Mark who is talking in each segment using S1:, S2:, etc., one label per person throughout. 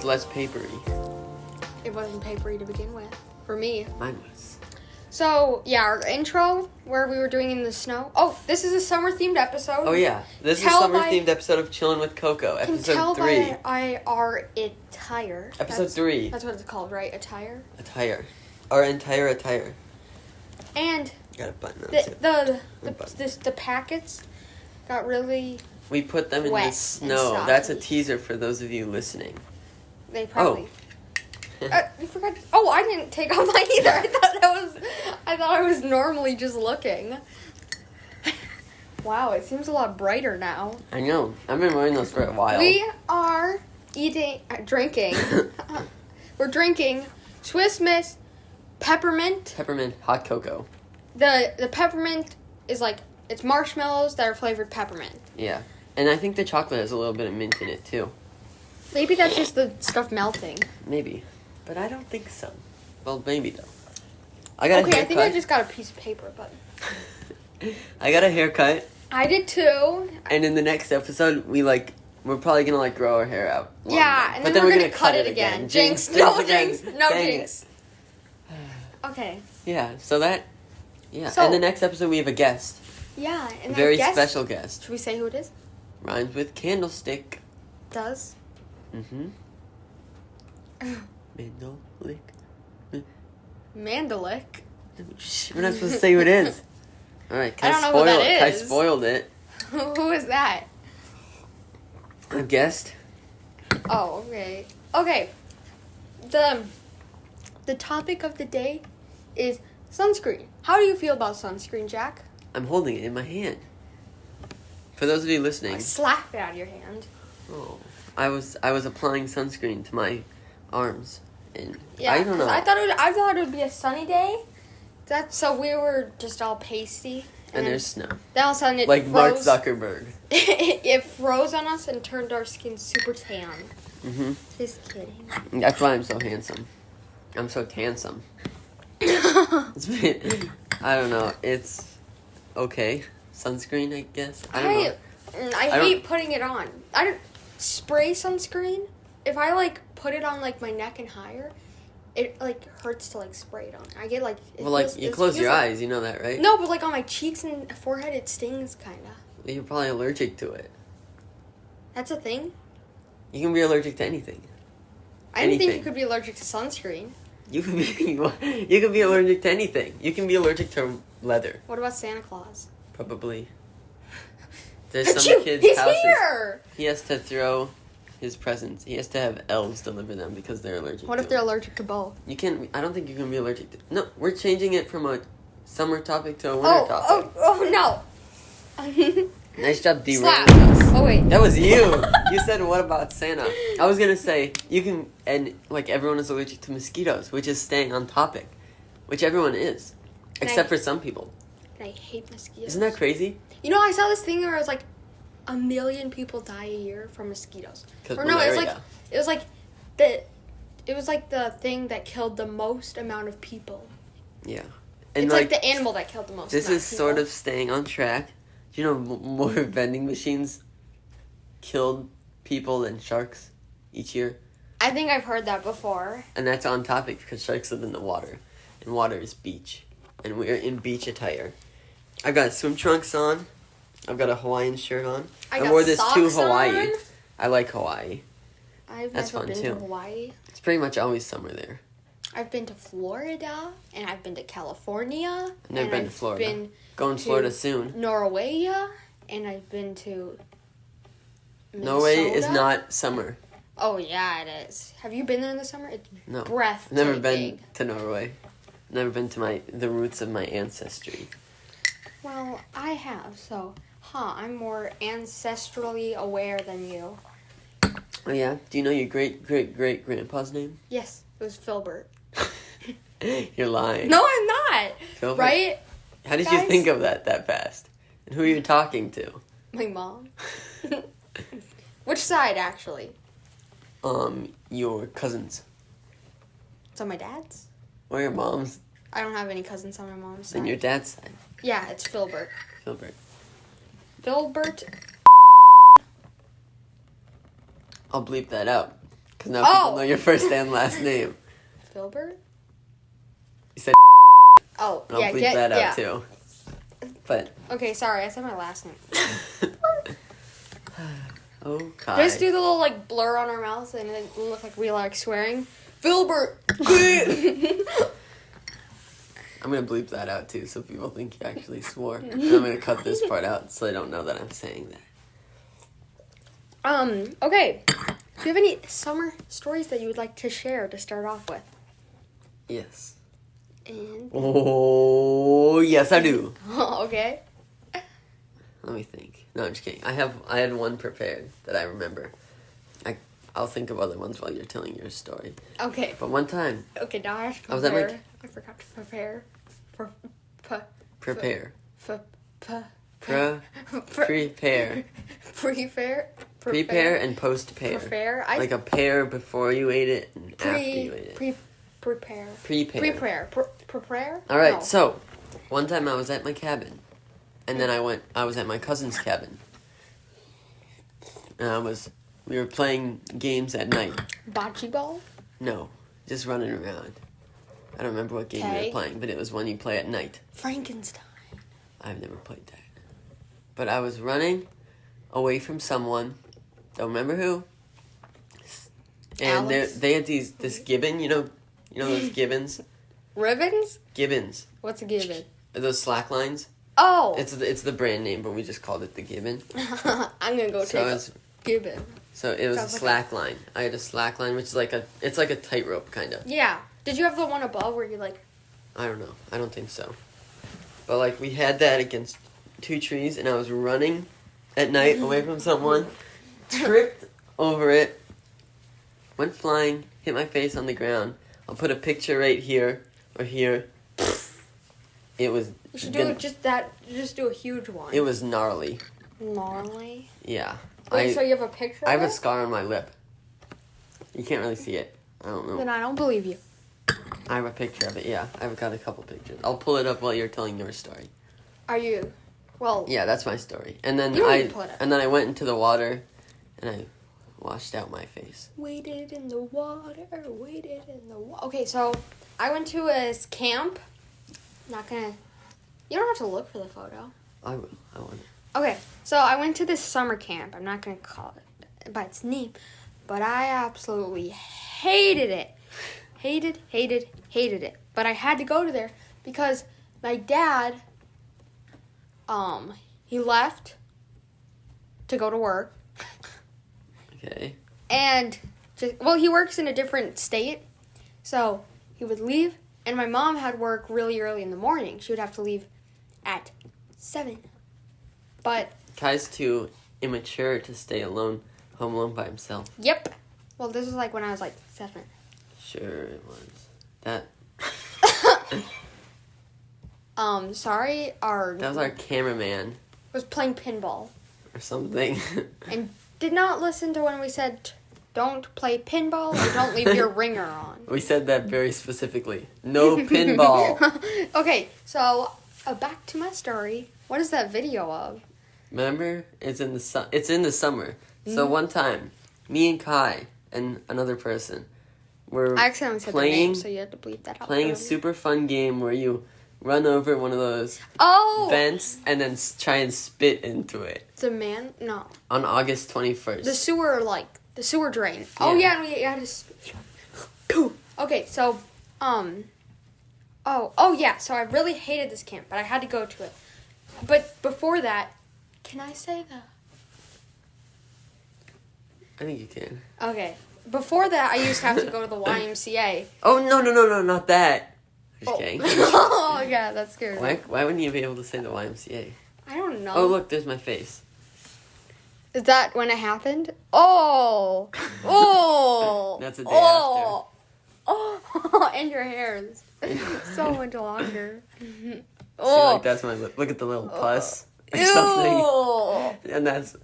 S1: it's less papery.
S2: It wasn't papery to begin with. For me.
S1: Mine was.
S2: So, yeah, our intro, where we were doing in the snow. Oh, this is a summer-themed episode.
S1: Oh, yeah. This is a summer-themed episode of Chillin with Coco, episode 3.
S2: By our attire.
S1: Episode 3.
S2: That's what it's called, right? Attire?
S1: Attire. Our entire attire.
S2: And
S1: got a button on it.
S2: The packets got really
S1: We put them in the snow. That's a teaser for those of you listening.
S2: They probably... you forgot. Oh, I didn't take off mine either. I thought I was normally just looking. Wow, it seems a lot brighter now.
S1: I know. I've been wearing those for a while.
S2: We are drinking. We're drinking Swiss Miss peppermint.
S1: Peppermint hot cocoa.
S2: The peppermint is it's marshmallows that are flavored peppermint.
S1: Yeah, and I think the chocolate has a little bit of mint in it too.
S2: Maybe that's just the stuff melting.
S1: Maybe. But I don't think so. Well, maybe though. I got a haircut.
S2: I think I just got a piece of paper, but...
S1: I got a haircut.
S2: I did too.
S1: And in the next episode, we're probably gonna grow our hair out.
S2: Yeah, and then we're gonna cut it again. Jinx. No jinx. No jinx. Okay.
S1: Yeah, so in the next episode we have a guest.
S2: Yeah, and
S1: a very special guest.
S2: Should we say who it is?
S1: Rhymes with candlestick.
S2: Does?
S1: Mm-hmm. Mandolic.
S2: Mandolic?
S1: We're not supposed to say who it is. Alright,
S2: I don't know who that is.
S1: I spoiled it.
S2: Who is that?
S1: A guest.
S2: Oh, okay. Okay. The topic of the day is sunscreen. How do you feel about sunscreen, Jack?
S1: I'm holding it in my hand. For those of you listening.
S2: Slap it out of your hand.
S1: Oh. I was applying sunscreen to my arms, and
S2: yeah,
S1: I don't know.
S2: I thought it would be a sunny day. So we were just all pasty.
S1: And there's snow.
S2: Then all of a sudden it
S1: froze. Mark Zuckerberg.
S2: It froze on us and turned our skin super tan.
S1: Mm-hmm.
S2: Just kidding.
S1: That's why I'm so handsome. I'm so tansome. I don't know. It's okay. Sunscreen, I guess. I don't know.
S2: I hate putting it on. I don't spray sunscreen. If I put it on my neck and higher, it hurts to spray it on. I get
S1: you close your eyes, you know that, right?
S2: No, but on my cheeks and forehead it stings kinda.
S1: You're probably allergic to it.
S2: That's a thing?
S1: You can be allergic to anything.
S2: I didn't think you could be allergic to sunscreen.
S1: You can be allergic to anything. You can be allergic to leather.
S2: What about Santa Claus?
S1: Probably. There's some kids' houses.
S2: Here!
S1: He has to throw his presents. He has to have elves deliver them because they're allergic.
S2: What if they're allergic to both?
S1: I don't think you can be allergic to... No, we're changing it from a summer topic to a winter topic.
S2: Oh, no.
S1: Nice job derailing us.
S2: Oh, wait.
S1: That was you. You said, what about Santa? I was going to say, you can... And, everyone is allergic to mosquitoes, which is staying on topic. Which everyone is. Except for some people.
S2: And I hate mosquitoes.
S1: Isn't that crazy?
S2: You know, I saw this thing where it was 1 million people die a year from mosquitoes.
S1: Or no,
S2: it was the thing that killed the most amount of people.
S1: Yeah.
S2: And it's the animal that killed the most
S1: This
S2: amount
S1: is
S2: of people.
S1: sort of staying on track. Do you know more vending machines killed people than sharks each year?
S2: I think I've heard that before.
S1: And that's on topic because sharks live in the water. And water is beach. And we're in beach attire. I've got swim trunks on. I've got a Hawaiian shirt on. I wore this to Hawaii.
S2: On.
S1: I like Hawaii.
S2: That's never been to Hawaii.
S1: It's pretty much always summer there.
S2: I've been to Florida, and I've been to California.
S1: I've never been to Florida. Going to Florida soon.
S2: Norway, and I've been to Minnesota.
S1: Norway is not summer.
S2: Oh, yeah, it is. Have you been there in the summer? It's breathtaking.
S1: I've never been to Norway. Never been to the roots of my ancestry.
S2: Well, I have, so, I'm more ancestrally aware than you.
S1: Oh, yeah? Do you know your great-great-great-grandpa's name?
S2: Yes, it was Filbert.
S1: You're lying.
S2: No, I'm not.
S1: Filbert?
S2: Right?
S1: How did you think of that fast? And who are you talking to?
S2: My mom. Which side, actually?
S1: Your cousins.
S2: So my dad's?
S1: Or your mom's?
S2: I don't have any cousins on my mom's side.
S1: And your dad's side?
S2: Yeah, it's Filbert.
S1: Filbert. I'll bleep that out. Because now people know your first and last name.
S2: Filbert?
S1: You said
S2: Oh,
S1: and I'll bleep that out, too. But...
S2: Okay, sorry. I said my last name.
S1: Okay.
S2: Just do the little, like, blur on our mouths and it look like we like swearing. Filbert!
S1: I'm going to bleep that out, too, so people think you actually swore. And I'm going to cut this part out so they don't know that I'm saying that.
S2: Okay. Do you have any summer stories that you would like to share to start off with?
S1: Yes.
S2: And...
S1: Oh, yes, I do.
S2: Okay.
S1: Let me think. No, I'm just kidding. I had one prepared that I remember. I'll think of other ones while you're telling your story.
S2: Okay.
S1: But one time...
S2: Okay, now I have to prepare. I forgot to prepare.
S1: Prepare.
S2: Prepare.
S1: Prepare and post-pair.
S2: Prepare.
S1: Like a pear before you ate it and after you ate it.
S2: Prepare.
S1: All right, so one time I was at my cabin, and then I was at my cousin's cabin. And we were playing games at night.
S2: Bocce ball?
S1: No, just running around. I don't remember what game we were playing, but it was one you play at night.
S2: Frankenstein.
S1: I've never played that. But I was running away from someone. Don't remember who. And they had this gibbon, you know those gibbons?
S2: Ribbons?
S1: Gibbons.
S2: What's a gibbon?
S1: Those slack lines.
S2: Oh!
S1: It's the brand name, but we just called it the gibbon.
S2: I'm gonna go take a gibbon.
S1: So it was a slack line. I had a slack line, which is like a tightrope, kind of.
S2: Yeah. Did you have the one above where you like...
S1: I don't know. I don't think so. But like we had that against 2 trees, and I was running at night away from someone, tripped over it, went flying, hit my face on the ground. I'll put a picture right here or here. It was...
S2: You should just do a huge one.
S1: It was gnarly.
S2: Gnarly?
S1: Yeah.
S2: Wait, so you have a picture
S1: I have a scar on my lip. You can't really see it. I don't know.
S2: Then I don't believe you.
S1: I have a picture of it, yeah. I've got a couple pictures. I'll pull it up while you're telling your story.
S2: Are you? Well...
S1: Yeah, that's my story. And then I went into the water and I washed out my face.
S2: Waited in the water. Okay, so I went to a camp. Not gonna... You don't have to look for the photo.
S1: I will. I want it.
S2: Okay, so I went to this summer camp. I'm not gonna call it by its name, but I absolutely hated it. Hated it. But I had to go to there because my dad, he left to go to work.
S1: Okay.
S2: And, he works in a different state, so he would leave, and my mom had work really early in the morning. She would have to leave at 7. But...
S1: Kai's too immature to stay home alone by himself.
S2: Yep. Well, this was like when I was like 7.
S1: Sure it was. That...
S2: Sorry,
S1: That was our cameraman.
S2: Was playing pinball.
S1: Or something.
S2: And did not listen to when we said, don't play pinball or don't leave your ringer on.
S1: We said that very specifically. No pinball.
S2: Okay, so back to my story. What is that video of?
S1: Remember? It's in the summer. So one time, me and Kai and another person were
S2: I accidentally said the name, so you had to bleep that out.
S1: Playing a super fun game where you run over one of those vents and then try and spit into it.
S2: No.
S1: On August 21st.
S2: The sewer drain. Yeah. Oh, yeah, and we had to... Okay, so, yeah, so I really hated this camp, but I had to go to it. But before that, can I say that?
S1: I think you can.
S2: Okay. Before that, I used to have to go to the YMCA.
S1: Oh, no, not that. Just kidding.
S2: Oh, yeah, that's scary.
S1: Why wouldn't you be able to say the YMCA?
S2: I don't know.
S1: Oh, look, there's my face.
S2: Is that when it happened? Oh!
S1: That's a day after.
S2: Oh, and your hair is so much longer.
S1: See, like, that's my lip. Look at the little pus or something. And that's...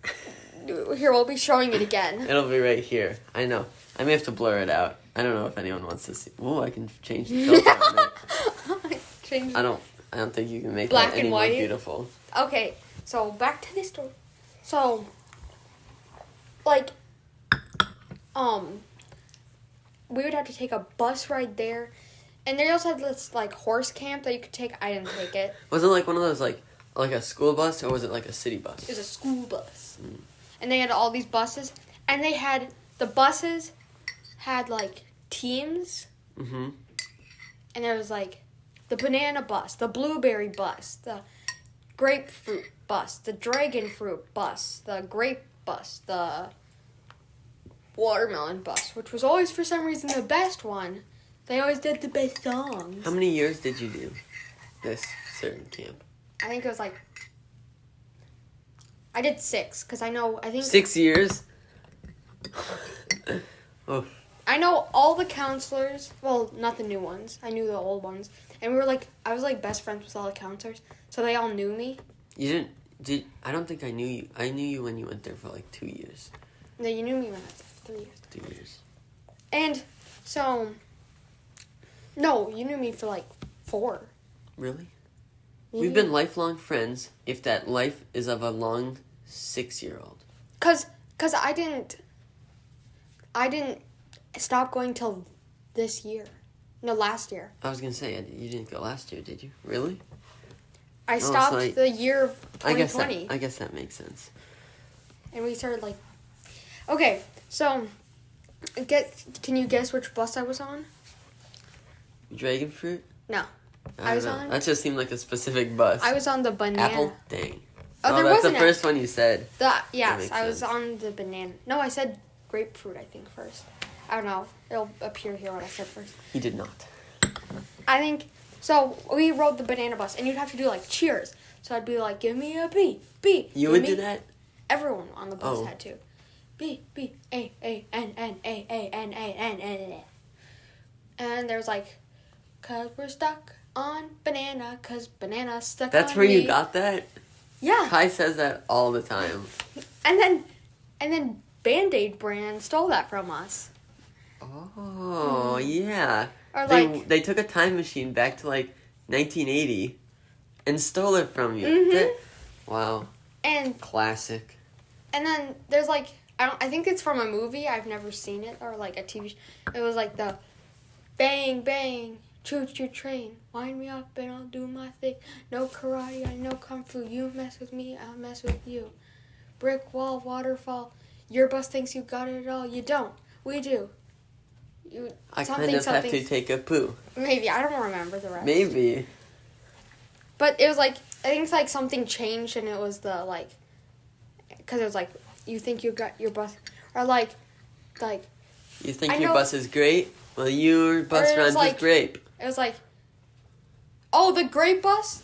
S2: Here, we'll be showing it again.
S1: It'll be right here. I know. I may have to blur it out. I don't know if anyone wants to see. Oh, I can change the filter on it. I don't think you can make
S2: black
S1: that any more beautiful.
S2: Okay, so back to this story. So, like, we would have to take a bus ride there. And they also had this, like, horse camp that you could take. I didn't take it.
S1: Was it like one of those, like a school bus, or was it like a city bus?
S2: It was a school bus. Mm. And they had all these buses. And the buses had, like, teams.
S1: Mm-hmm.
S2: And there was, like, the banana bus, the blueberry bus, the grapefruit bus, the dragon fruit bus, the grape bus, the watermelon bus, which was always, for some reason, the best one. They always did the best songs.
S1: How many years did you do this certain camp?
S2: I think it was, like, I did 6, because I think...
S1: 6 years? Oh.
S2: I know all the counselors, well, not the new ones. I knew the old ones. And we were, like, I was, like, best friends with all the counselors, so they all knew me.
S1: You didn't, I don't think I knew you. I knew you when you went there for, like, 2 years.
S2: No, you knew me when I was there for 3 years.
S1: 2 years.
S2: And, so... No, you knew me for, like, 4.
S1: Really? We've been lifelong friends, if that life is of a long 6-year-old.
S2: Cause I didn't stop going till this year. No, last year.
S1: I was gonna say, you didn't go last year, did you? Really?
S2: I stopped the year of 2020.
S1: I guess that makes sense.
S2: And we started, like... Okay, so... Can you guess which bus I was on?
S1: Dragon fruit?
S2: No.
S1: I was on... That just seemed like a specific bus.
S2: I was on the banana.
S1: Apple? Dang.
S2: Oh, there
S1: that's
S2: wasn't
S1: the first one you said.
S2: Yes, I was on the banana. No, I said grapefruit, I think, first. I don't know. It'll appear here what I said first.
S1: He did not.
S2: I think... So, we rode the banana bus, and you'd have to do, like, cheers. So I'd be like, give me a B, B.
S1: You would do that?
S2: Everyone on the bus had to. B, B, A, A, N, N, A, A, N, A, N, N, N. And there's like, 'cause we're stuck on banana, 'cause banana stuck on me.
S1: That's where you got that?
S2: Yeah.
S1: Kai says that all the time.
S2: And then Band-Aid brand stole that from us.
S1: Oh, yeah.
S2: Or
S1: they took a time machine back to like 1980 and stole it from you.
S2: Mm-hmm.
S1: Wow.
S2: And
S1: classic.
S2: And then there's like, I think it's from a movie. I've never seen it, or like a TV show. It was like the bang bang choo choo train, wind me up and I'll do my thing. No karate, I know kung fu. You mess with me, I'll mess with you. Brick wall, waterfall. Your bus thinks you got it all. You don't. We do.
S1: I kind of have to take a poo.
S2: Maybe. I don't remember the rest.
S1: Maybe.
S2: But it was like, I think it's like something changed, and it was the like, because it was like, you think you got your bus, or like.
S1: You think your bus is great? Well, your bus rhymes with grape.
S2: It was like, oh, the grape bus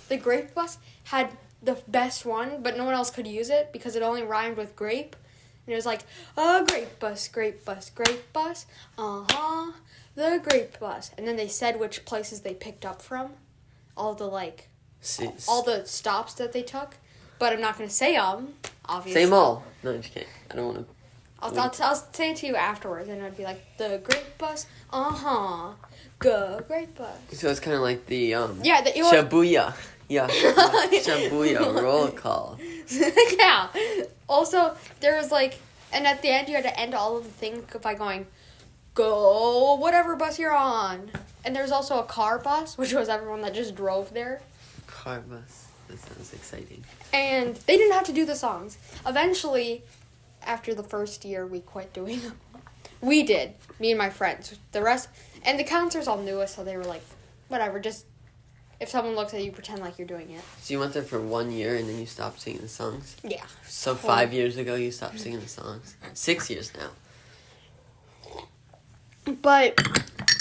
S2: had the best one, but no one else could use it because it only rhymed with grape. And it was like, a grape bus, the grape bus. And then they said which places they picked up from, all the all the stops that they took. But I'm not going to say them, obviously.
S1: Say them all. No, I'm just kidding. I don't want to.
S2: I'll say it to you afterwards, and I'd be like, the grape bus, go grape bus.
S1: So it's kind of like the,
S2: Shabuya.
S1: Yeah. Shabuya roll call.
S2: Yeah. Also, there was like, and at the end you had to end all of the things by going, go whatever bus you're on. And there's also a car bus, which was everyone that just drove there.
S1: Car bus. That sounds exciting.
S2: And they didn't have to do the songs. Eventually, after the first year, we quit doing them. We did. Me and my friends. The rest, and the counselors all knew us, so they were like, whatever, just, if someone looks at you, pretend like you're doing it.
S1: So you went there for 1 year, and then you stopped singing the songs?
S2: Yeah.
S1: So 5 years ago, you stopped singing the songs? 6 years now.
S2: But,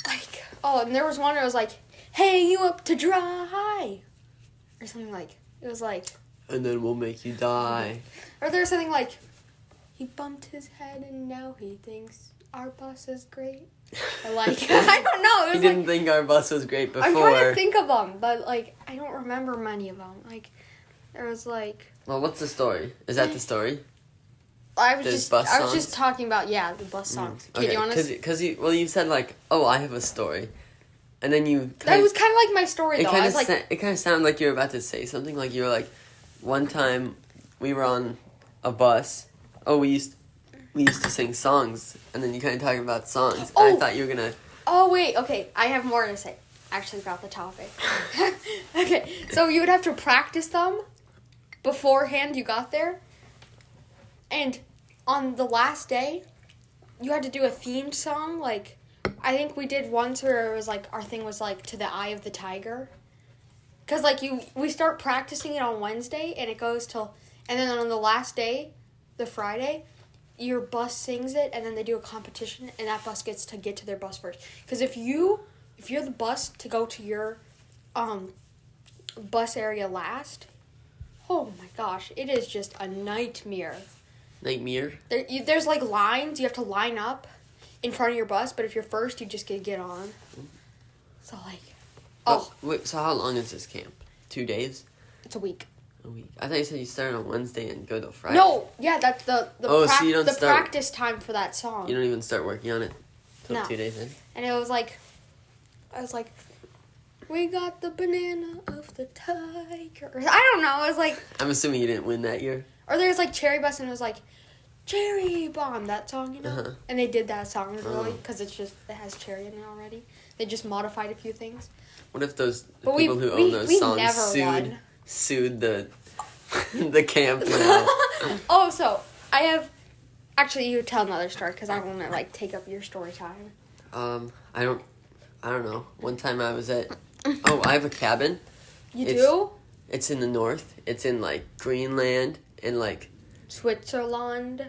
S2: like, and there was one where it was like, hang you up to dry. Or something like, it was like.
S1: And then we'll make you die.
S2: Or there was something like, he bumped his head and now he thinks our bus is great. Or like, I don't know.
S1: He didn't think our bus was great before.
S2: I'm trying to think of them, but like, I don't remember many of them. Like, there was like.
S1: Well, what's the story? Is that the story?
S2: I was just talking about the bus songs. Okay, do you want to?
S1: Because you said like, oh, I have a story, and then you.
S2: That was kind of like my story though.
S1: It kind of sounded like you were about to say something. Like you were like, one time we were on a bus. Oh, we used. we used to sing songs, and then you kind of talking about songs.
S2: Oh.
S1: I thought you were gonna.
S2: Oh, wait. Okay, I have more to say. Actually, about the topic. Okay, so you would have to practice them beforehand you got there. And on the last day, you had to do a themed song. Like, I think we did once where it was like, our thing was like, To the Eye of the Tiger. Because, like, we start practicing it on Wednesday, and it goes till... And then on the last day, the Friday, your bus sings it, and then they do a competition, and that bus gets to get to their bus first. Because if you're the bus to go to your bus area last, oh my gosh, it is just a nightmare.
S1: Nightmare?
S2: There's, like, lines. You have to line up in front of your bus, but if you're first, you just get on. So, like...
S1: Oh, wait, so how long is this camp? 2 days?
S2: It's a week.
S1: A week. I thought you said you started on Wednesday and go till Friday.
S2: No, yeah, that's the
S1: so you don't
S2: the
S1: start,
S2: practice time for that song.
S1: You don't even start working on it till
S2: No.
S1: 2 days in?
S2: And it was like, I was like, we got the banana of the tiger. I don't know, it was like...
S1: I'm assuming you didn't win that year.
S2: Or there's like Cherry Bus, and it was like, Cherry Bomb, that song, you know?
S1: Uh-huh.
S2: And they did that song, really, because it has cherry in it already. They just modified a few things.
S1: What if those
S2: But
S1: people who own those songs
S2: never won.
S1: sued the the camp now?
S2: Oh, so I have... Actually, you tell another story, because I want to, like, take up your story time.
S1: I don't know. One time I was at... Oh, I have a cabin.
S2: You do?
S1: It's in the north. It's in, like, Greenland and, like...
S2: Switzerland.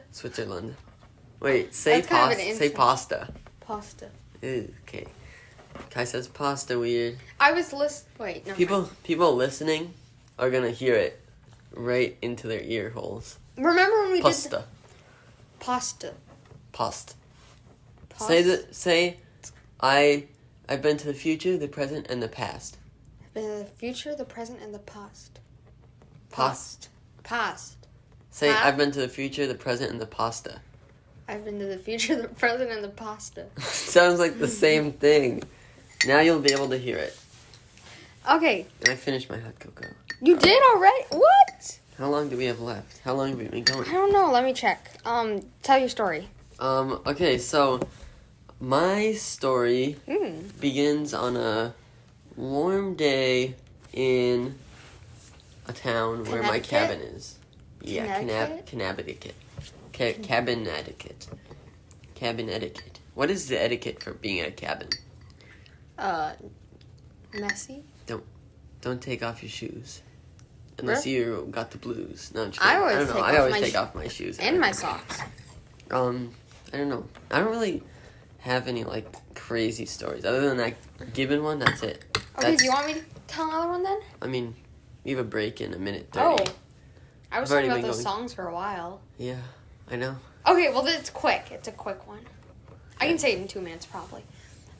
S1: Wait, say
S2: That's kind of an
S1: say
S2: insult.
S1: pasta.
S2: Pasta.
S1: Ew, okay. Kai says pasta weird.
S2: I was Wait, no.
S1: People listening are gonna hear it right into their ear holes.
S2: Remember when we
S1: Pasta.
S2: did pasta?
S1: Pasta.
S2: Pasta.
S1: Say I've been to the future, the present, and the past.
S2: The future, the present, and the past.
S1: Past. Say
S2: Past.
S1: I've been to the future, the present, and the pasta.
S2: I've been to the future, the present, and the pasta.
S1: Sounds like the same thing. Now you'll be able to hear it.
S2: Okay.
S1: And I finished my hot cocoa.
S2: You did already? What?
S1: How long do we have left? How long have we been going?
S2: I don't know. Let me check. Tell your story.
S1: Okay, so my story
S2: Mm.
S1: begins on a warm day in a town where my cabin is. Yeah, Connecticut. Cabin etiquette. Cabin etiquette. What is the etiquette for being at a cabin?
S2: Messy?
S1: Don't take off your shoes. Unless
S2: Really?
S1: you got the blues. No, I'm just
S2: I
S1: kidding.
S2: always
S1: I don't know.
S2: take
S1: I
S2: off
S1: always
S2: my
S1: take off my shoes.
S2: And my socks.
S1: I don't know. I don't really have any, like, crazy stories. Other than that given one, that's it.
S2: Okay, do you want me to tell another one then?
S1: I mean, we have a break in a minute 30.
S2: Oh. I was
S1: I've
S2: talking
S1: already
S2: about
S1: been
S2: those songs for a while.
S1: Yeah, I know.
S2: Okay, well, it's quick. It's a quick one. I can say it in 2 minutes, probably.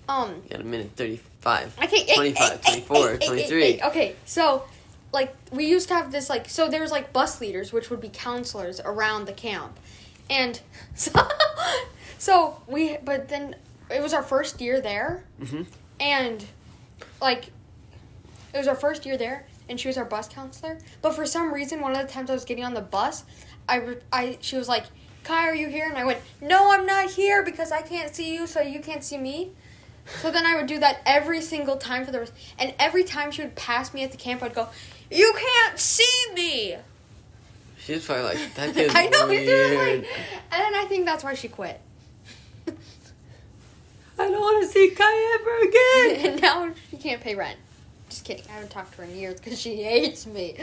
S1: You got a minute 35.
S2: Okay,
S1: 25, 24, 23.
S2: Okay, so, like, we used to have this, like, so there's, like, bus leaders, which would be counselors around the camp. And but then it was our first year there.
S1: Mm-hmm.
S2: And, like, it was our first year there, and she was our bus counselor. But for some reason, one of the times I was getting on the bus, she was like, Kai, are you here? And I went, no, I'm not here because I can't see you, so you can't see me. So then I would do that every single time for the rest. And every time she would pass me at the camp, I'd go, you can't see me!
S1: She was probably like, that kid's
S2: I know,
S1: weird.
S2: she was like, and then I think that's why she quit.
S1: I don't want to see Kai ever again.
S2: And now she can't pay rent. Just kidding. I haven't talked to her in years because she hates me.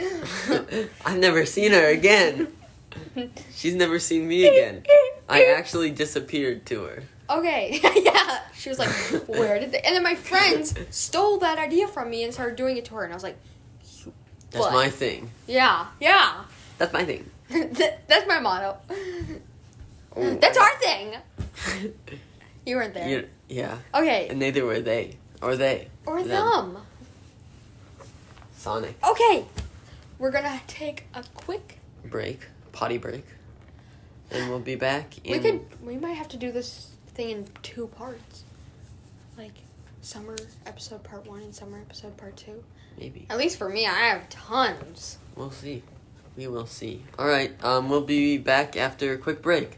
S1: I've never seen her again. She's never seen me again. I actually disappeared to her.
S2: Okay, yeah. She was like, where did they... And then my friends stole that idea from me and started doing it to her. And I was like,
S1: That's
S2: what?
S1: my thing.
S2: Yeah.
S1: That's my thing.
S2: That's my motto.
S1: Oh.
S2: That's our thing. You weren't there.
S1: Yeah.
S2: Okay.
S1: And neither were they. Or they.
S2: Or them.
S1: Sonic.
S2: Okay. We're going to take a quick...
S1: Potty break. And we'll be back in...
S2: We might have to do this thing in 2 parts. Like, summer episode part 1 and summer episode part 2.
S1: Maybe.
S2: At least for me, I have tons.
S1: We'll see. We will see. Alright, we'll be back after a quick break.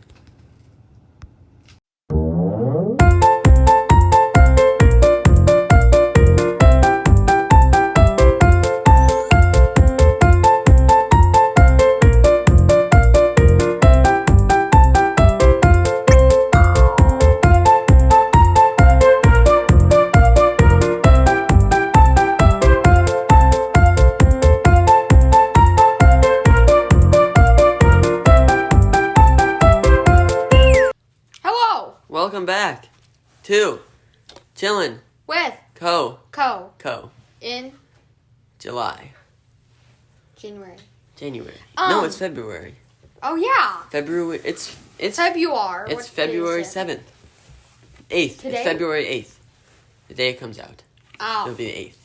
S1: to Chillin.
S2: With
S1: Co.
S2: Co. In
S1: July.
S2: January.
S1: No, it's February.
S2: Oh yeah.
S1: February. It's
S2: February.
S1: It's February 7th. 8th.
S2: Today?
S1: It's February 8th. The day it comes out.
S2: Oh.
S1: It'll be the 8th.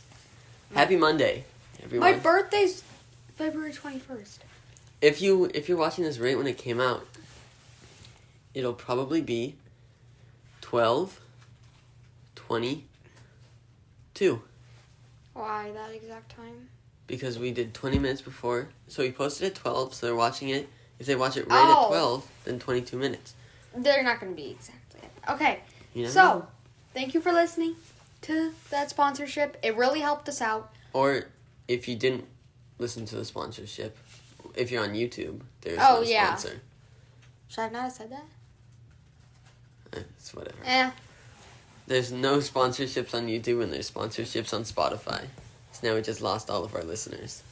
S1: Happy Monday, everyone.
S2: My birthday's February 21st.
S1: If you're watching this right when it came out, it'll probably be 12:22.
S2: Why that exact time?
S1: Because we did 20 minutes before. So we posted at 12, so they're watching it. If they watch it right at 12, then 22 minutes.
S2: They're not going to be exactly. Okay.
S1: You never
S2: So,
S1: know.
S2: thank you for listening to that sponsorship. It really helped us out.
S1: Or if you didn't listen to the sponsorship, if you're on YouTube, there's
S2: Oh,
S1: no
S2: yeah.
S1: sponsor.
S2: Should I not have said that?
S1: It's whatever.
S2: There's
S1: There's no sponsorships on YouTube and there's sponsorships on Spotify. So now we just lost all of our listeners.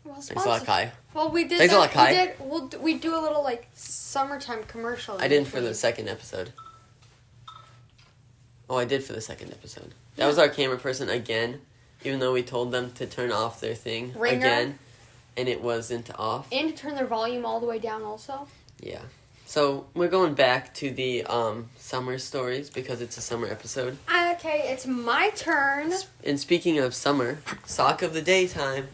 S2: Well,
S1: Thanks a lot, Kai.
S2: Well, we did.
S1: Thanks a lot, Kai.
S2: We do a little like summertime commercial.
S1: I didn't for the second episode. Oh, I did for the second episode. That was our camera person again, even though we told them to turn off their thing
S2: Ringer.
S1: again, and it wasn't off.
S2: And to turn their volume all the way down also.
S1: Yeah. So we're going back to the summer stories because it's a summer episode.
S2: Okay, it's my turn.
S1: And speaking of summer, sock of the day time.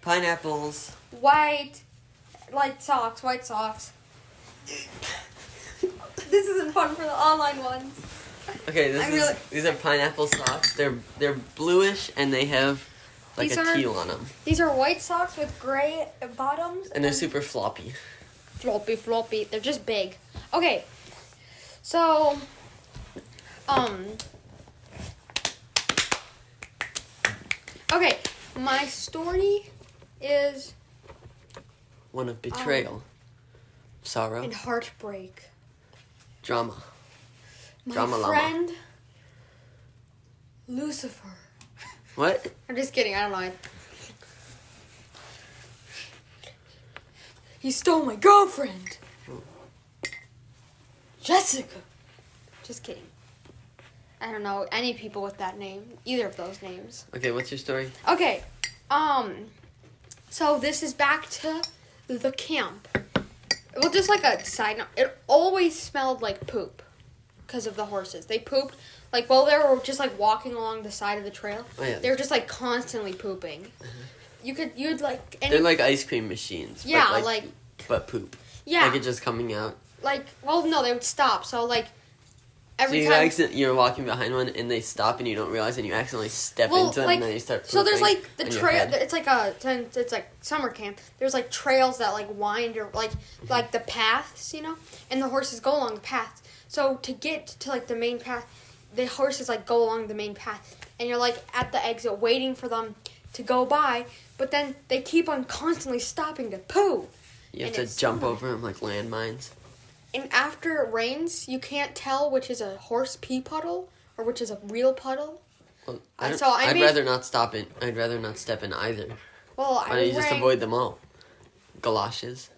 S1: Pineapples.
S2: White socks. This isn't fun for the online ones.
S1: Okay, these are pineapple socks. They're bluish and they have like
S2: These
S1: a
S2: are-
S1: teal on them.
S2: These are white socks with gray bottoms.
S1: And they're super floppy.
S2: Floppy. They're just big. Okay. So, okay, my story is
S1: One of betrayal, sorrow,
S2: and heartbreak.
S1: drama.
S2: My
S1: Drama llama.
S2: friend Lucifer.
S1: What?
S2: I'm just kidding. I don't know. He stole my girlfriend. Jessica. Just kidding. I don't know any people with that name. Either of those names.
S1: Okay, what's your story?
S2: Okay. So this is back to the camp. Well, just like a side note, it always smelled like poop because of the horses. They pooped like while they were just like walking along the side of the trail.
S1: Oh, yeah.
S2: They were just like constantly pooping. You'd like
S1: They're like ice cream machines.
S2: Yeah,
S1: but poop.
S2: yeah,
S1: Like it just coming out.
S2: well, no, they would stop. So like
S1: So
S2: every time.
S1: you're walking behind one and they stop and you don't realize and you accidentally step into them and then you start pooping.
S2: So there's like the
S1: in your
S2: trail.
S1: head.
S2: It's like summer camp. There's like trails that like wind or like the paths, and the horses go along the paths. So to get to like the main path, the horses like go along the main path, and you're like at the exit waiting for them to go by. But then they keep on constantly stopping to poo.
S1: You have
S2: and
S1: to
S2: it's
S1: jump
S2: summer.
S1: over them like landmines.
S2: And after it rains, you can't tell which is a horse pee puddle or which is a real puddle.
S1: Well,
S2: I'd
S1: rather not stop it. I'd rather not step in either.
S2: Well,
S1: Why don't you just avoid them all? Galoshes.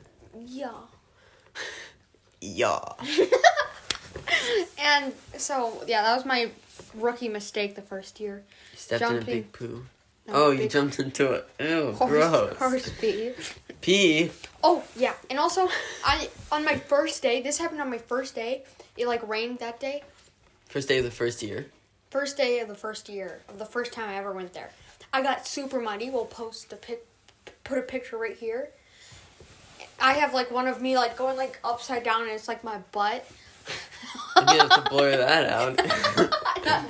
S2: Yeah.
S1: Yeah.
S2: And so, yeah, that was my rookie mistake the first year.
S1: You stepped in a
S2: Jumping.
S1: big poo.
S2: No,
S1: You
S2: big
S1: jumped into it. Ew, gross.
S2: Horse pee.
S1: Pee.
S2: Oh, yeah. And also, on my first day, this happened on my first day. It, rained that day.
S1: First day of the first year.
S2: First day of the first year, of the first time I ever went there. I got super muddy. We'll put a picture right here. I have, one of me, going, upside down, and it's, my butt.
S1: I'm gonna have to blur that out.
S2: I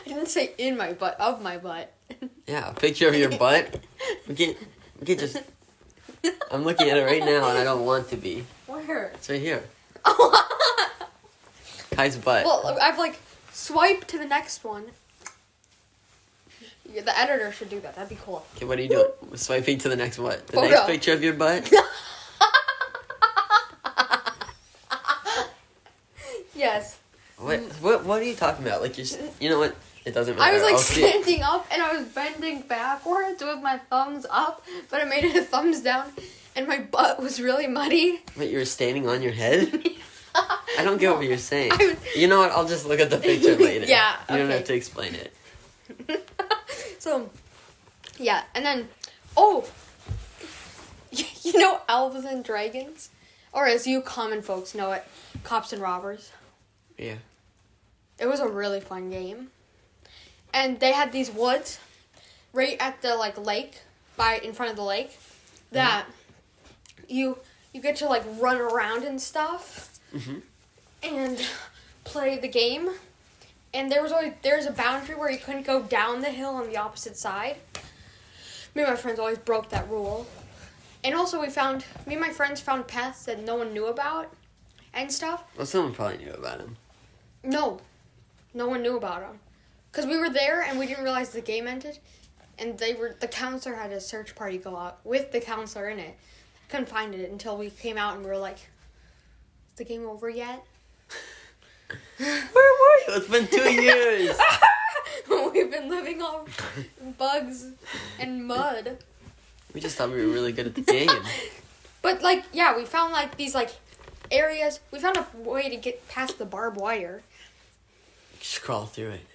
S2: didn't say in my butt, of my butt.
S1: Yeah, a picture of your butt. We can't just... I'm looking at it right now, and I don't want to be.
S2: Where?
S1: It's right here. Kai's butt.
S2: Well, I've, swiped to the next one. Yeah, the editor should do that. That'd be cool.
S1: Okay, what are you doing? Swiping to the next what? The
S2: Photo.
S1: next picture of your butt?
S2: Yes.
S1: What are you talking about? You know what? It doesn't matter.
S2: I was
S1: I'll see it.
S2: standing up and I was bending backwards with my thumbs up, but I made it a thumbs down, and my butt was really muddy.
S1: Wait, you were standing on your head? I don't get what you're saying.
S2: I-
S1: You know what? I'll just look at the picture later.
S2: Yeah,
S1: You don't
S2: okay.
S1: have to explain it.
S2: So, yeah, and then, oh, you know Elves and Dragons? Or as you common folks know it, Cops and Robbers.
S1: Yeah.
S2: It was a really fun game. And they had these woods right at the, like, lake, in front of the lake, that you get to, like, run around and stuff and play the game. And there was a boundary where you couldn't go down the hill on the opposite side. Me and my friends always broke that rule. And also me and my friends found paths that no one knew about and stuff.
S1: Well, someone probably knew about him.
S2: No one knew about them. Because we were there and we didn't realize the game ended. And the counselor had a search party go out with the counselor in it. Couldn't find it until we came out and we were like, is the game over yet?
S1: Where were you? It's been 2 years.
S2: We've been living off bugs and mud.
S1: We just thought we were really good at the game.
S2: But, like, yeah, we found, like, these, like, areas. We found a way to get past the barbed wire.
S1: Just crawl through it.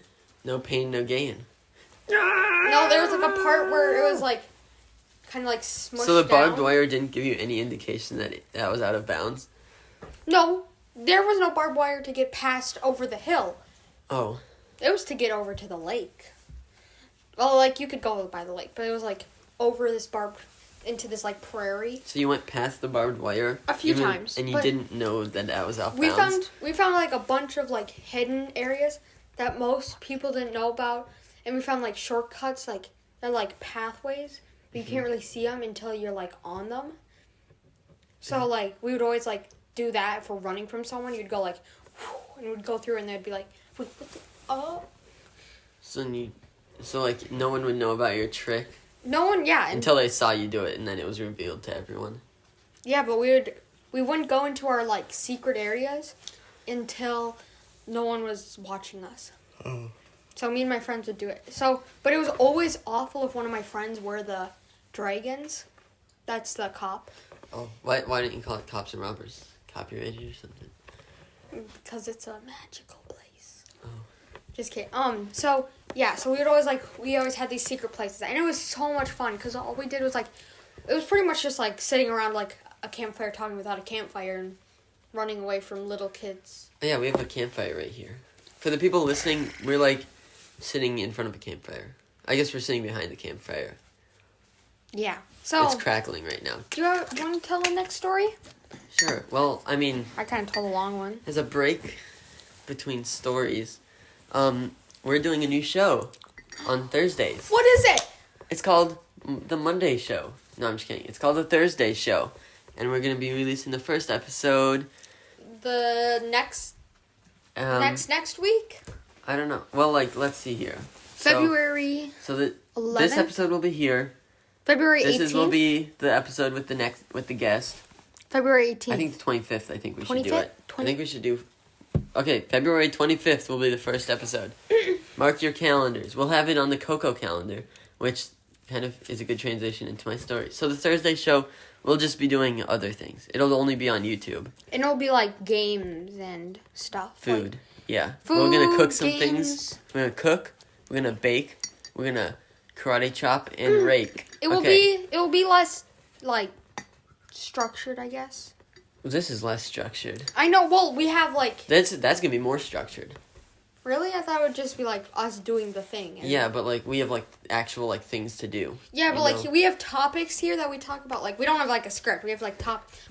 S1: No pain, no gain.
S2: No, there was, like, a part where it was, like, kind of, like, smushed
S1: So the barbed
S2: down.
S1: wire didn't give you any indication that was out of bounds?
S2: No, there was no barbed wire to get past over the hill.
S1: Oh.
S2: It was to get over to the lake. Well, like, you could go by the lake, but it was, like, over this into this, like, prairie.
S1: So you went past the barbed wire?
S2: A few times.
S1: And you
S2: but
S1: didn't know that was off bounds?
S2: We found, like, a bunch of, like, hidden areas that most people didn't know about. And we found, like, shortcuts, like, they're, like, pathways. But you can't really see them until you're, like, on them. So, like, we would always, like, do that if we're running from someone. You'd go, like, and we'd go through and they'd be like, wait, what the, oh.
S1: So, like, no one would know about your trick?
S2: No one, yeah.
S1: Until they saw you do it, and then it was revealed to everyone.
S2: Yeah, but we wouldn't go into our, like, secret areas until no one was watching us.
S1: Oh.
S2: So me and my friends would do it. But it was always awful if one of my friends were the dragons. That's the cop.
S1: Oh, why didn't you call it Cops and Robbers? Copyrighted or something?
S2: Because it's a magical place.
S1: Oh.
S2: Just kidding. So we always had these secret places. And it was so much fun because all we did was, like, it was pretty much just, like, sitting around, like, a campfire talking without a campfire and running away from little kids.
S1: Oh, yeah, we have a campfire right here. For the people listening, we're, like, sitting in front of a campfire. I guess we're sitting behind the campfire.
S2: Yeah. So
S1: It's crackling right now.
S2: do you want to tell the next story?
S1: Sure. Well, I mean,
S2: I kind of told a long one.
S1: as a break between stories, we're doing a new show on Thursdays.
S2: What is it?
S1: It's called The Monday Show. No, I'm just kidding. It's called The Thursday Show. And we're going to be releasing the first episode.
S2: The next week?
S1: I don't know. Well, like, let's see here.
S2: February
S1: So this
S2: 11th?
S1: episode will be here.
S2: February 18th?
S1: This will be the episode with the guest.
S2: February 18th.
S1: I think the 25th, I think we should do
S2: 25th?
S1: it. I think we should do... Okay, February 25th will be the first episode. Mark your calendars. We'll have it on the Coco calendar, which kind of is a good transition into my story. So the Thursday show, we'll just be doing other things. It'll only be on YouTube.
S2: And it'll be like games and stuff.
S1: Food. Yeah.
S2: Food,
S1: We're going to cook some
S2: games.
S1: things. We're going to cook. We're going to bake. We're going to karate chop and rake.
S2: It will be less, like, structured, I guess.
S1: Well, this is less structured.
S2: I know, well, we have, like...
S1: That's going to be more structured.
S2: Really? I thought it would just be, like, us doing the thing.
S1: Yeah, but, like, we have, like, actual, like, things to do.
S2: Yeah, but, like, we have topics here that we talk about. Like, we don't have, like, a script. We have, like,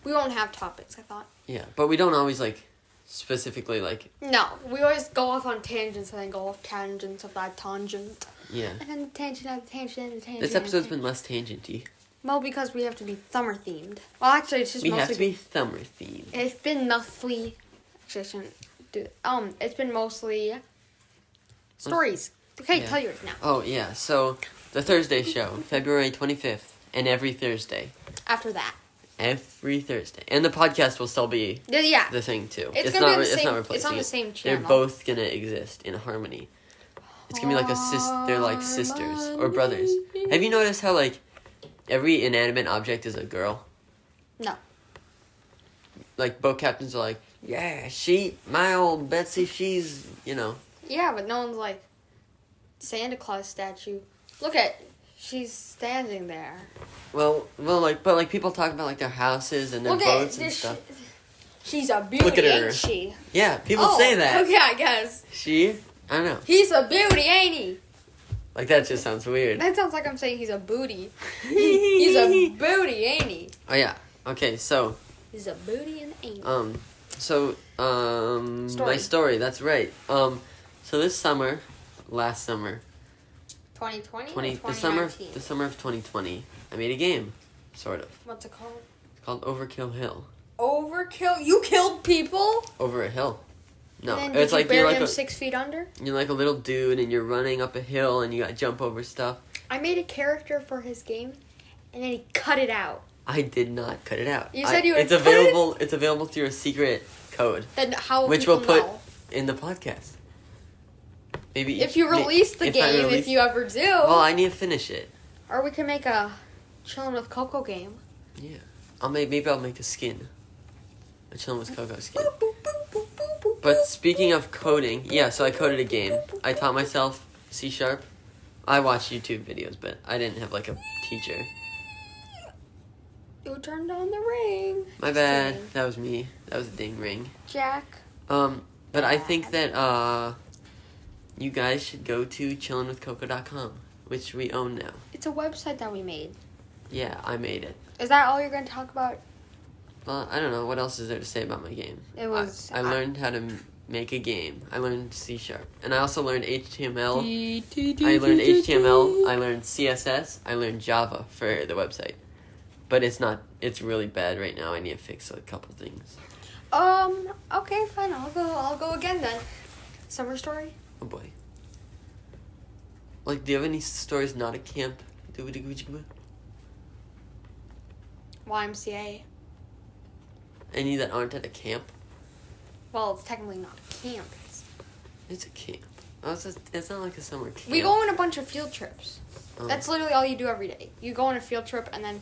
S2: we won't have topics, I thought.
S1: Yeah, but we don't always, like, specifically, like...
S2: No, we always go off on tangents and then go off tangents of that tangent.
S1: Yeah.
S2: And then tangent of the tangent and the tangent.
S1: This episode's been less tangenty.
S2: Well, because we have to be thumber themed. Well, actually, it's just
S1: We
S2: mostly...
S1: have to be thumber themed.
S2: It's been mostly... Actually, I shouldn't do it. It's been mostly... stories. Okay,
S1: Yeah.
S2: tell yours now.
S1: Oh, yeah, so the Thursday show, February 25th, and every Thursday.
S2: After that.
S1: Every Thursday. And the podcast will still be
S2: Yeah.
S1: the thing, too.
S2: It's
S1: not
S2: gonna be on the
S1: it's
S2: same...
S1: not replacing
S2: It's on the
S1: it.
S2: same channel.
S1: They're both gonna exist in harmony. It's gonna be like they're like sisters or brothers. Have you noticed how, like, every inanimate object is a girl?
S2: No.
S1: Like, boat captains are like, Yeah, my old Betsy, she's,
S2: Yeah, but no one's like Santa Claus statue. Look at, she's standing there.
S1: But people talk about, their houses and their boats and stuff.
S2: She's a beauty,
S1: Look at her.
S2: ain't she?
S1: Yeah, people say that.
S2: Okay, I guess.
S1: I don't know.
S2: He's a beauty, ain't he?
S1: That just sounds weird.
S2: That sounds like I'm saying he's a booty. He's a booty, ain't he?
S1: Oh, yeah. Okay, so...
S2: He's a booty and ain't he?
S1: My story, that's right. So this summer, last summer...
S2: 2020
S1: the summer of 2020, I made a game, sort of.
S2: What's it called?
S1: It's called Overkill Hill.
S2: Overkill? You killed people?
S1: Over a hill. No,
S2: And then
S1: it's
S2: did you bury them
S1: a
S2: 6 feet under?
S1: you're like a little dude and you're running up a hill and you got to jump over stuff.
S2: I made a character for his game, and then he cut it out.
S1: I did not cut it out.
S2: You said you would
S1: It's available. It's available through a secret code,
S2: Then how will
S1: which
S2: people
S1: we'll put
S2: know?
S1: in the podcast. Maybe
S2: If you release the game, if you ever do.
S1: Well, I need to finish it.
S2: Or we can make a Chillin with Coco game.
S1: Yeah, maybe I'll make a skin, a Chillin with Coco skin.
S2: Boop, boop, boop, boop, boop, boop,
S1: But
S2: boop,
S1: speaking of coding, yeah, so I coded a game. I taught myself C#. I watched YouTube videos, but I didn't have a teacher.
S2: You turned on the ring.
S1: My
S2: Just
S1: bad.
S2: kidding.
S1: That was me. That was a ding ring.
S2: Jack.
S1: But I think that you guys should go to chillinwithcoco.com, which we own now.
S2: It's a website that we made.
S1: Yeah, I made it.
S2: Is that all you're going to talk about?
S1: Well, I don't know. What else is there to say about my game?
S2: It was...
S1: I learned how to make a game. I learned C#. And I also learned HTML. I learned HTML. I learned CSS. I learned Java for the website. But it's really bad right now. I need to fix a couple things.
S2: Okay, fine. I'll go again then. Summer story?
S1: Oh boy. Do you have any stories not at camp?
S2: YMCA.
S1: Any that aren't at a camp?
S2: Well, it's technically not camp.
S1: It's a camp. Oh, it's not like a summer camp.
S2: We go on a bunch of field trips.
S1: Oh.
S2: That's literally all you do every day. You go on a field trip and then...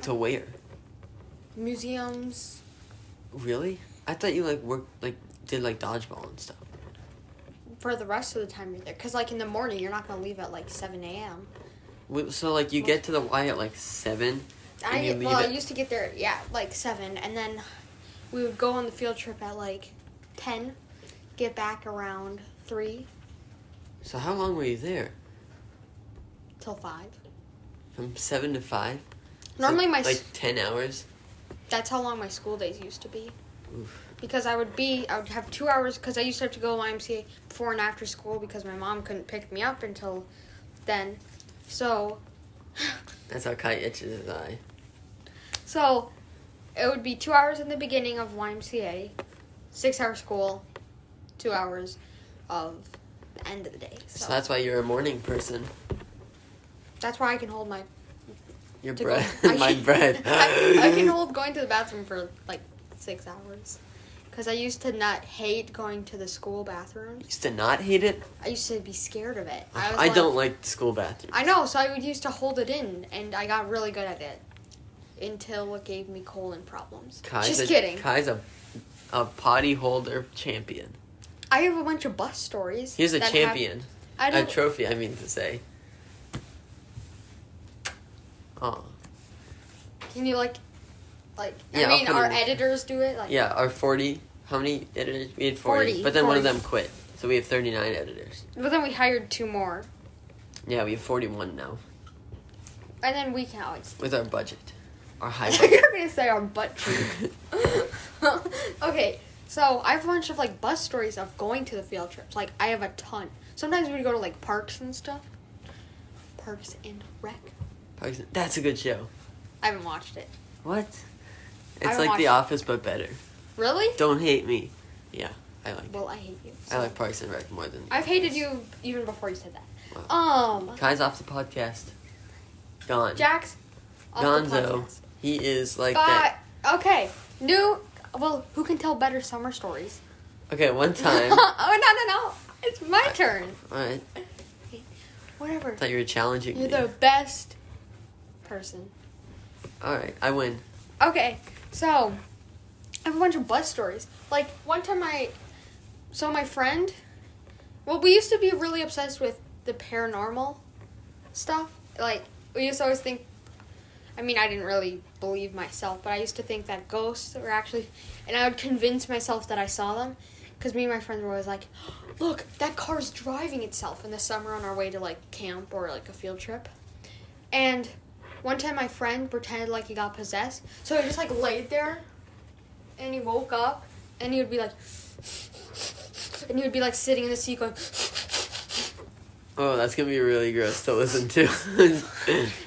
S1: To where?
S2: Museums.
S1: Really? I thought you did dodgeball and stuff.
S2: For the rest of the time you're there. Because in the morning you're not going to leave at 7 a.m.
S1: So you get to the Y at 7?
S2: I used to get there, 7. And then we would go on the field trip at 10. Get back around 3.
S1: So how long were you there?
S2: Till 5.
S1: From 7 to 5?
S2: Normally
S1: so 10 hours?
S2: That's how long my school days used to be.
S1: Oof.
S2: Because I would have 2 hours, because I used to have to go to YMCA before and after school because my mom couldn't pick me up until then. So...
S1: That's how Kai itches his eye.
S2: So, it would be 2 hours in the beginning of YMCA, 6-hour school, 2 hours of the end of the day.
S1: So that's why you're a morning person.
S2: That's why I can hold my...
S1: Your bread. My bread.
S2: I can hold going to the bathroom for 6 hours. Because I used to not hate going to the school bathroom.
S1: Used to not hate it?
S2: I used to be scared of it.
S1: I don't like school bathrooms.
S2: I know, so I used to hold it in, and I got really good at it. Until it gave me colon problems. Just kidding.
S1: Kai's a potty holder champion.
S2: I have a bunch of bus stories.
S1: He's a champion. A trophy, I mean to say. Oh.
S2: Can you
S1: Yeah,
S2: our editors do it?
S1: Yeah, our 40. How many editors? We had 40. But then
S2: 40.
S1: one of them quit. So we have 39 editors.
S2: But then we hired 2 more.
S1: Yeah, we have 41 now.
S2: And then we can always...
S1: With our budget. Our high
S2: You're
S1: budget.
S2: going to say our butt cheek. Okay, so I have a bunch of bus stories of going to the field trips. I have a ton. Sometimes we go to parks and stuff. Parks and Rec.
S1: That's a good show.
S2: I haven't watched it.
S1: What? It's
S2: haven't
S1: like The
S2: watched
S1: Office, but better.
S2: Really?
S1: Don't hate me. Yeah, I like it.
S2: Well, I hate you.
S1: I like Parks and Rec more than...
S2: I've hated you even before you said that.
S1: Wow. Kai's off the podcast. Gone.
S2: Jax, off the
S1: Gonzo.
S2: podcast.
S1: He is that.
S2: Okay. Who can tell better summer stories?
S1: Okay, one time...
S2: No. It's my turn.
S1: Alright.
S2: Whatever.
S1: I thought you were challenging
S2: You're
S1: me.
S2: the best person.
S1: Alright, I win.
S2: Okay, so I have a bunch of bus stories. Like, one time my friend, well, we used to be really obsessed with the paranormal stuff. Like, we used to always think, I mean, I didn't really believe myself, but I used to think that ghosts were actually, and I would convince myself that I saw them, because me and my friends were always like, look, that car's driving itself in the summer on our way to, like, camp or, like, a field trip. And one time my friend pretended like he got possessed, so he just, like, laid there, and he woke up, and he would be like, and he would be like sitting in the seat going,
S1: Oh, that's gonna be really gross to listen to.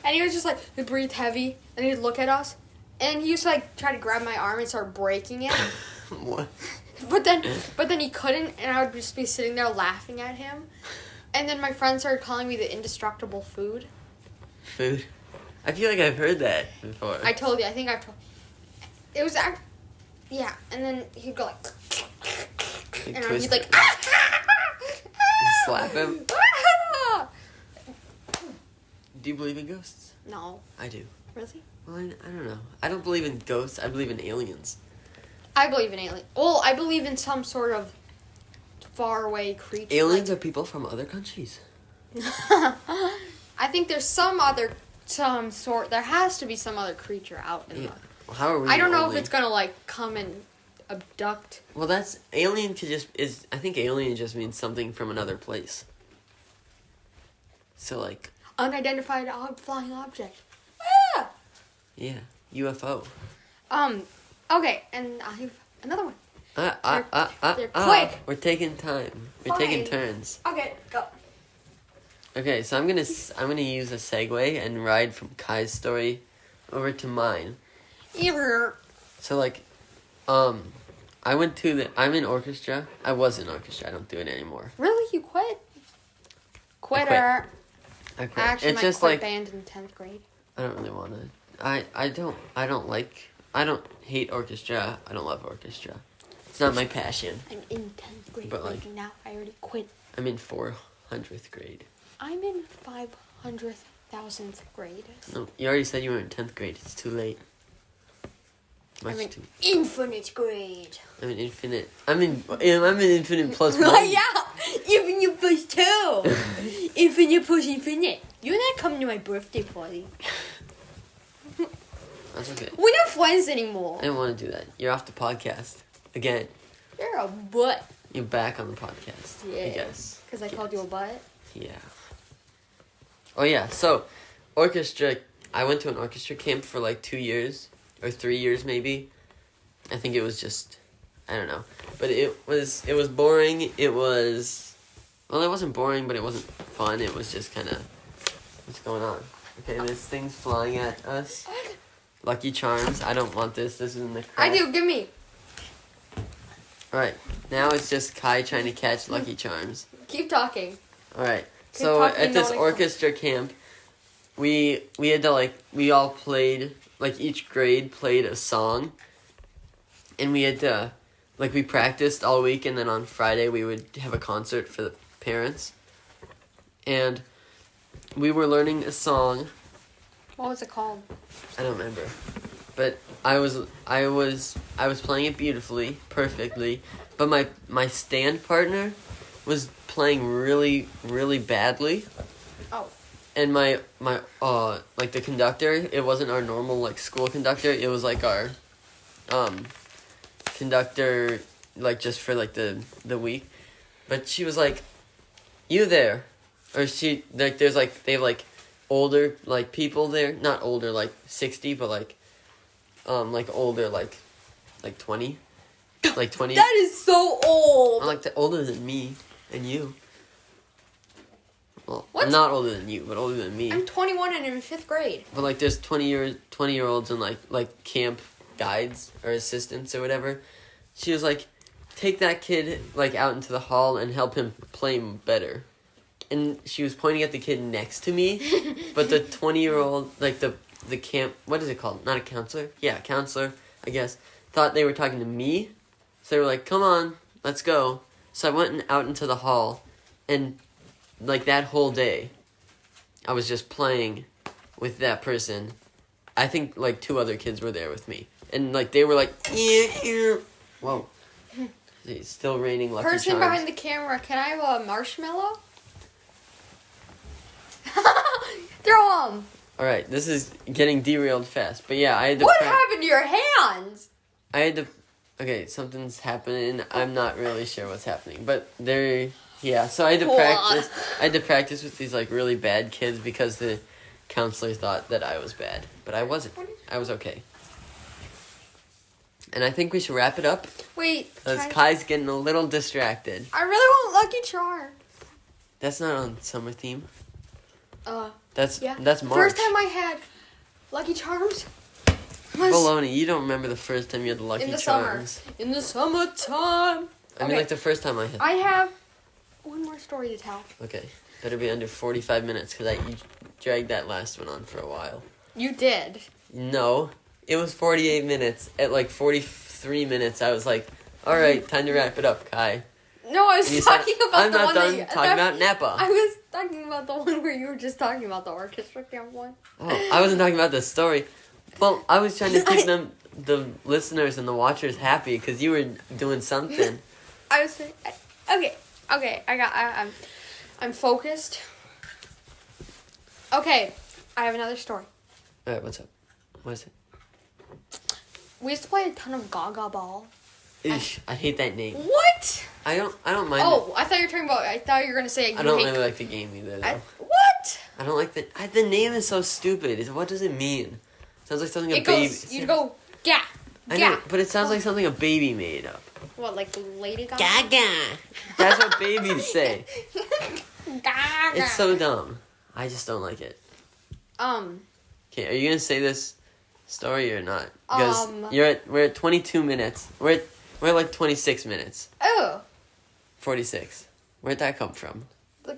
S2: and he was just like, he'd breathe heavy, and he'd look at us, and he used to like try to grab my arm and start breaking it.
S1: What?
S2: But then he couldn't, and I would just be sitting there laughing at him. And then my friend started calling me the indestructible food.
S1: Food? I feel like I've heard that before.
S2: I told you. I think I've told. It was yeah. And then he'd go like, and he'd like,
S1: slap him. Do you believe in ghosts?
S2: No.
S1: I do.
S2: Really?
S1: Well, I don't know. I don't believe in ghosts. I believe in aliens.
S2: I believe in aliens. Well, I believe in some sort of faraway creature.
S1: Aliens are people from other countries.
S2: I think there's some sort. There has to be some other creature out in the.
S1: Well, how are we?
S2: I don't know if it's gonna like come and abduct.
S1: Well, that's alien. I think alien just means something from another place. So like.
S2: Unidentified flying object. Ah!
S1: Yeah, UFO.
S2: Okay, and I have another one. They're quick.
S1: We're taking time. We're taking turns.
S2: Okay, go.
S1: Okay, so I'm gonna use a segue and ride from Kai's story over to mine. So like, I'm in orchestra. I was in orchestra. I don't do it anymore.
S2: Really, you quit? Quitter.
S1: I quit.
S2: Actually,
S1: it's
S2: my
S1: just
S2: quit
S1: like
S2: band in 10th grade.
S1: I don't really want to. I don't hate orchestra. I don't love orchestra. It's not my passion.
S2: I'm in 10th grade.
S1: But like
S2: now, I already quit.
S1: I'm in 400th grade.
S2: I'm in 500,000th grade.
S1: No, you already said you were in 10th grade. It's too late.
S2: I'm in infinite grade.
S1: I'm in infinite. I'm in infinite plus one.
S2: Yeah, infinite plus 2. Infinite plus infinite. You're not coming to my birthday party.
S1: That's okay.
S2: We're not friends anymore.
S1: I didn't want to do that. You're off the podcast again.
S2: You're a butt.
S1: You're back on the podcast.
S2: Yeah.
S1: I guess.
S2: Because I called you a butt.
S1: Yeah. Oh yeah. So, orchestra. I went to an orchestra camp for like 2 years or 3 years maybe. I think it was just, I don't know, but it was boring. It wasn't boring, but it wasn't fun. It was just kind of, what's going on? Okay, this thing's flying at us. Lucky Charms. I don't want this. This is in the crack.
S2: I do. Give me.
S1: Alright, now it's just Kai trying to catch Lucky Charms.
S2: Keep talking.
S1: Alright, so at this orchestra camp, we had to we all played, each grade played a song. And we had to, we practiced all week, and then on Friday we would have a concert for the parents. And we were learning a song.
S2: What was it called?
S1: I don't remember. But I was playing it beautifully, perfectly. But my stand partner was playing really, really badly.
S2: Oh.
S1: And my the conductor, it wasn't our normal school conductor. It was our conductor just for the week. But she was like, "You there?" Or she there's they have older people there, not older 60, but older 20. 20.
S2: That is so old.
S1: I'm older than me and you. Well,
S2: What?
S1: I'm not older than you, but older than me.
S2: I'm 21 and I'm in 5th grade.
S1: But there's 20-year-olds and camp guides or assistants or whatever. She was like, take that kid out into the hall and help him play better. And she was pointing at the kid next to me, but the 20-year-old the camp, what is it called? Not a counselor? Yeah, counselor, I guess, thought they were talking to me. So they were like, come on, let's go. So I went out into the hall, and that whole day, I was just playing with that person. I think 2 other kids were there with me. and like they were like, whoa, it's still raining Lucky
S2: Person
S1: Charms.
S2: behind the camera, can I have a marshmallow? Throw them.
S1: All right, this is getting derailed fast, but yeah, I had to.
S2: What happened to your hands?
S1: I had to. Okay, something's happening. I'm not really sure what's happening, but there. Yeah, so I had to practice. I had to practice with these like really bad kids because the counselor thought that I was bad, but I wasn't. I was okay. And I think we should wrap it up.
S2: Wait.
S1: Because Kai's getting a little distracted.
S2: I really want Lucky Charms.
S1: That's not on summer theme. That's March.
S2: First time I had Lucky Charms was
S1: Baloney, you don't remember the first time you had the Lucky Charms.
S2: In the summertime.
S1: I mean, like the first time I had.
S2: I have one more story to tell.
S1: Okay, better be under 45 minutes because you dragged that last one on for a while.
S2: You did.
S1: No, it was 48 minutes. At like 43 minutes, I was like, "All right, time to wrap it up, Kai."
S2: No, I was talking about
S1: I'm
S2: the
S1: not
S2: one
S1: done
S2: that
S1: talking about Napa.
S2: I was talking about the one where you were just talking about the orchestra camp one.
S1: Oh, I wasn't talking about the story. Well, I was trying to keep the listeners and the watchers happy because you were doing something.
S2: I was okay. I'm focused. Okay, I have another story.
S1: All right, what's up? What is it?
S2: We used to play a ton of Gaga Ball.
S1: Ish, I hate that name.
S2: What?
S1: I don't mind.
S2: Oh, I thought you were talking about. I thought you were gonna say.
S1: I don't really like the game either. Though.
S2: What?
S1: I don't like the name is so stupid. What does it mean? Sounds like something a baby.
S2: You go yeah.
S1: I know, but it sounds like something a baby made up.
S2: What, like Lady Gaga?
S1: Gaga. That's what babies say.
S2: Gaga.
S1: It's so dumb. I just don't like it. Okay, are you gonna say this story or not? Because we're at 22 minutes. We're at like 26 minutes.
S2: Oh.
S1: 46. Where'd that come from?
S2: The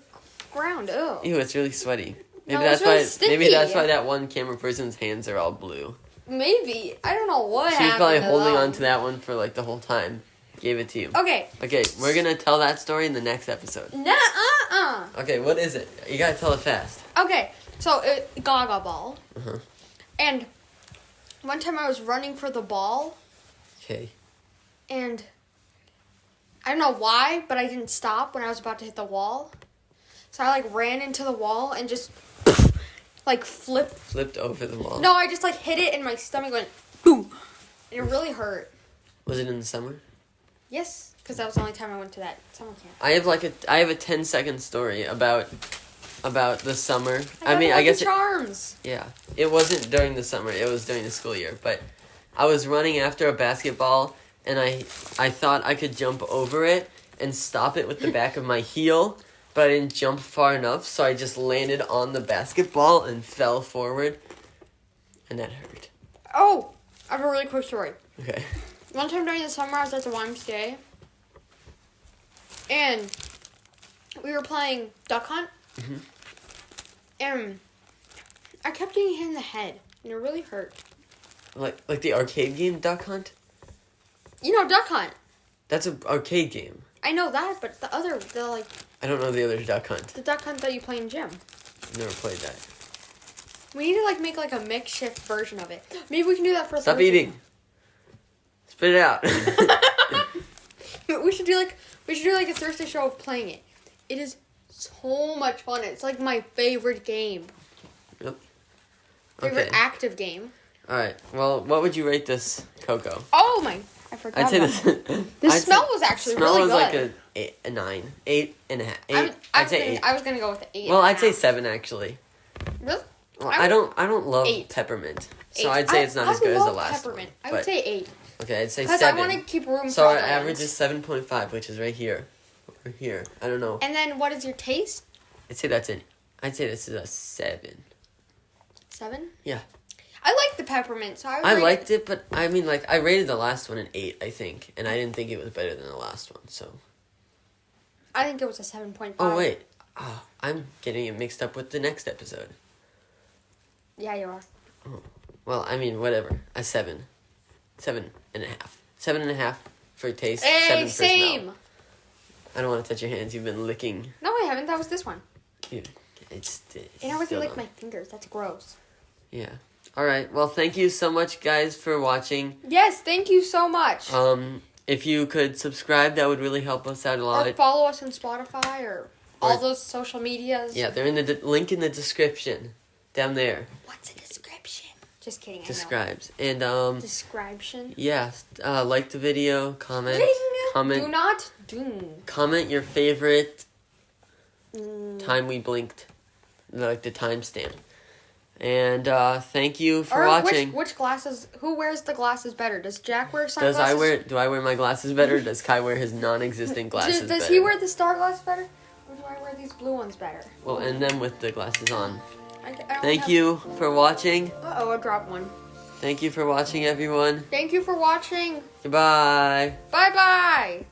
S2: ground. Oh.
S1: Ew, it's really sweaty. Maybe
S2: No,
S1: that's
S2: it's really
S1: why.
S2: sticky.
S1: Maybe that's why that one camera person's hands are all blue.
S2: Maybe. I don't know what
S1: She was
S2: happened.
S1: probably holding on to that one for like the whole time. Gave it to you.
S2: Okay.
S1: Okay, we're gonna tell that story in the next episode.
S2: Nuh-uh.
S1: Okay, what is it? You gotta tell it fast.
S2: Okay, so Gaga Ball.
S1: Uh-huh.
S2: And one time I was running for the ball.
S1: Okay.
S2: And I don't know why, but I didn't stop when I was about to hit the wall. So I like ran into the wall and just like
S1: Flipped over the wall.
S2: No, I just like hit it and my stomach went boom. And it really hurt.
S1: Was it in the summer?
S2: Yes, because that was the only time I went to that summer camp.
S1: I have a 10-second story about the summer. I guess
S2: Charms.
S1: Yeah. It wasn't during the summer. It was during the school year, but I was running after a basketball and I thought I could jump over it and stop it with the back of my heel, but I didn't jump far enough, so I just landed on the basketball and fell forward, and that hurt.
S2: Oh, I have a really quick story.
S1: Okay.
S2: One time during the summer, I was at the YMCA, and we were playing Duck Hunt, and I kept getting hit in the head, and it really hurt.
S1: Like the arcade game Duck Hunt?
S2: You know Duck Hunt.
S1: That's an arcade game.
S2: I know that, but the
S1: I don't know the other Duck Hunt.
S2: the Duck Hunt that you play in gym.
S1: I've never played that.
S2: We need to make a makeshift version of it. Maybe we can do that for.
S1: Stop eating. Spit it out.
S2: we should do a Thursday show of playing it. It is so much fun. It's like my favorite game.
S1: Yep.
S2: Favorite active game.
S1: All right. Well, what would you rate this Cocoa?
S2: Oh my! I forgot.
S1: I'd say
S2: this. The
S1: I'd
S2: smell
S1: say,
S2: was actually
S1: smell
S2: really
S1: was
S2: good.
S1: like a 9, 8.5.
S2: I'd
S1: say 8.
S2: I was gonna go with 8.
S1: Well, I'd say 7 actually.
S2: Really?
S1: Well, I don't love
S2: 8.
S1: peppermint,
S2: 8.
S1: so I'd say it's not as good as the last
S2: peppermint.
S1: one.
S2: I would say 8.
S1: Okay, I'd say 7.
S2: Because I want to keep room
S1: so
S2: for
S1: our
S2: other
S1: average
S2: ones.
S1: is 7.5, which is right here. Or here. I don't know.
S2: And then what is your taste?
S1: I'd say that's it. I'd say this is a 7.
S2: 7?
S1: Yeah.
S2: I like the peppermint, so
S1: I liked it, but I mean, I rated the last one an 8, I think, and I didn't think it was better than the last one, so.
S2: I think it was a 7.5.
S1: Oh, wait. Oh, I'm getting it mixed up with the next episode.
S2: Yeah, you are.
S1: Oh. Well, I mean, whatever. A 7. 7.5. 7.5 for taste,
S2: Hey,
S1: 7 for
S2: same.
S1: smell. I don't want to touch your hands. You've been licking.
S2: No, I haven't. That was this one.
S1: It's
S2: And I wasn't
S1: still
S2: lick
S1: don't.
S2: my fingers. That's gross.
S1: Yeah. All right. Well, thank you so much, guys, for watching.
S2: Yes, thank you so much.
S1: If you could subscribe, that would really help us out a lot.
S2: Or follow us on Spotify or all those social medias.
S1: Yeah, they're in the link in the description down there.
S2: What's a description? Just kidding.
S1: Describes. And
S2: description.
S1: yeah, like the video, comment.
S2: Do not.
S1: Comment your favorite time we blinked, like the timestamp. And thank you for watching.
S2: Which glasses? Who wears the glasses better? Does Jack wear sunglasses?
S1: Do I wear my glasses better? Does Kai wear his non-existent glasses better?
S2: Does he wear the star glasses better? Or do I wear these blue ones better?
S1: Well, and then with the glasses on.
S2: I
S1: Thank you for watching.
S2: Uh-oh, I dropped one.
S1: Thank you for watching, everyone.
S2: Thank you for watching.
S1: Goodbye.
S2: Bye-bye.